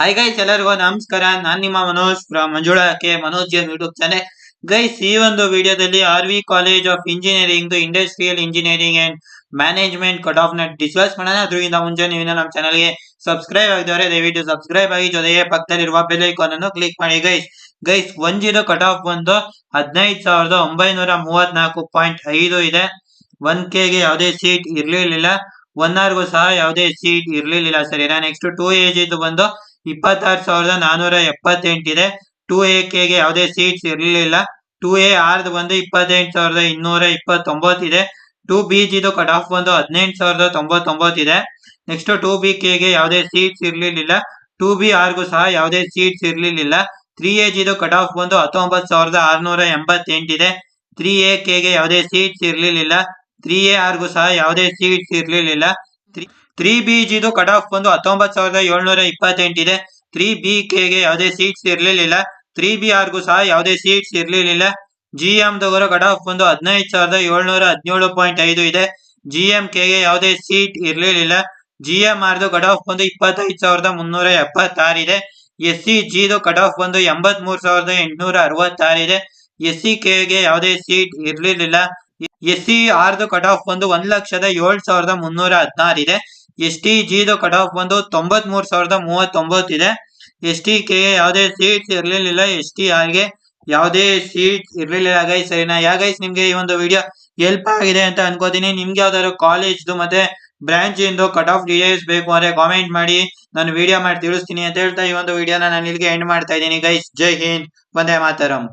Hi guys, ಎಲ್ಲರಿಗೂ ನಮಸ್ಕಾರ. ನಾನ್ ನಿಮ್ಮ Manoj from Manjula K Manoj YouTube channel. Guys, ಈ ಒಂದು ವಿಡಿಯೋದಲ್ಲಿ RV college of engineering industrial engineering and management cut off ನ ಡಿಸ್ಕಸ್ ಮಾಡೋಣ. ಅದರಿಂದ ಮುಂಚೆ ನೀವು ನಮ್ಮ ಚಾನಲ್ಗೆ ಸಬ್ಸ್ಕ್ರೈಬ್ ಆಗಿದವರೆ ದಯವಿಟ್ಟು ಸಬ್ಸ್ಕ್ರೈಬ್ ಆಗಿ, ಜೊತೆಗೆ ಪಕ್ಕದಲ್ಲಿರುವ ಬೆಲ್ ಐಕಾನ್ ಅನ್ನು ಕ್ಲಿಕ್ ಮಾಡಿ. ಗೈಸ್ 1G ಕಟ್ ಆಫ್ ಬಂದು 15,934.5 ಇದೆ. 1K ಗೆ ಯಾವುದೇ ಸೀಟ್ ಇರ್ಲಿಲ್ಲ. 1R ಗೂ ಸಹ ಯಾವುದೇ ಸೀಟ್ ಇರ್ಲಿಲ್ಲ. ಸರಿನಾ? ನೆಕ್ಸ್ಟ್ 2AG ಇದು ಬಂದು 26,478 ಇದೆ. 2AK ಗೆ ಯಾವುದೇ ಸೀಟ್ಸ್ ಇರಲಿಲ್ಲ. 2AR ಬಂದು 28,229 ಇದೆ. 2BG ಕಟ್ ಆಫ್ ಬಂದು 18,099 ಇದೆ. ನೆಕ್ಸ್ಟ್ 2BK ಗೆ ಯಾವುದೇ ಸೀಟ್ಸ್ ಇರಲಿಲ್ಲ. 2BR ಗೂ ಸಹ ಯಾವುದೇ ಸೀಟ್ಸ್ ಇರಲಿಲ್ಲ. 3AG ಕಟ್ ಆಫ್ ಬಂದು 19,688 ಇದೆ. 3AK ಗೆ ಯಾವುದೇ ಸೀಟ್ಸ್ ಇರಲಿಲ್ಲ. 3AR ಗೂ ಸಹ ಯಾವುದೇ ಸೀಟ್ಸ್ ಇರಲಿಲ್ಲ. 3BG ಕಟ್ ಆಫ್ ಬಂದು 19,728 ಇದೆ. 3BK ಗೆ ಯಾವುದೇ ಸೀಟ್ಸ್ ಇರಲಿಲ್ಲ. 3BR ಗೂ ಸಹ ಯಾವುದೇ ಸೀಟ್ಸ್ ಇರಲಿಲ್ಲ. GM ಕಟ್ ಆಫ್ ಬಂದು 15,717.5 ಇದೆ. GMK ಗೆ ಯಾವುದೇ ಸೀಟ್ ಇರಲಿಲ್ಲ. GMR ಕಟ್ ಆಫ್ ಬಂದು 25,376 ಇದೆ. SCG ಕಟ್ ಆಫ್ ಬಂದು 83,866 ಇದೆ. SCK ಗೆ ಯಾವುದೇ ಸೀಟ್ ಇರಲಿಲ್ಲ. SCR ಕಟ್ ಆಫ್ ಬಂದು 1,07,316 ಇದೆ. STG ಕಟ್ ಆಫ್ ಬಂದು 93,039 ಇದೆ. STK ಗೆ ಯಾವುದೇ ಸೀಟ್ಸ್ ಇರಲಿಲ್ಲ. STR ಗೆ ಯಾವುದೇ ಸೀಟ್ಸ್ ಇರಲಿಲ್ಲ. ಗೈಸ್, ಸರಿನಾ? ಗೈಸ್, ನಿಮ್ಗೆ ಈ ಒಂದು ವಿಡಿಯೋ ಹೆಲ್ಪ್ ಆಗಿದೆ ಅಂತ ಅನ್ಕೋತೀನಿ. ನಿಮ್ಗೆ ಯಾವ್ದಾದ್ರು ಕಾಲೇಜ್ದು ಮತ್ತೆ ಬ್ರಾಂಚ್ ಇಂದು ಕಟ್ ಆಫ್ ಡೀಟೇಲ್ಸ್ ಬೇಕು ಅಂದ್ರೆ ಕಾಮೆಂಟ್ ಮಾಡಿ, ನಾನು ವಿಡಿಯೋ ಮಾಡಿ ತಿಳಿಸ್ತೀನಿ ಅಂತ ಹೇಳ್ತಾ ಈ ಒಂದು ವಿಡಿಯೋನ ನಾನು ಇಲ್ಲಿಗೆ ಎಂಡ್ ಮಾಡ್ತಾ ಇದ್ದೀನಿ. ಗೈಸ್, ಜೈ ಹಿಂದ್, ವಂದೇ ಮಾತರಂ.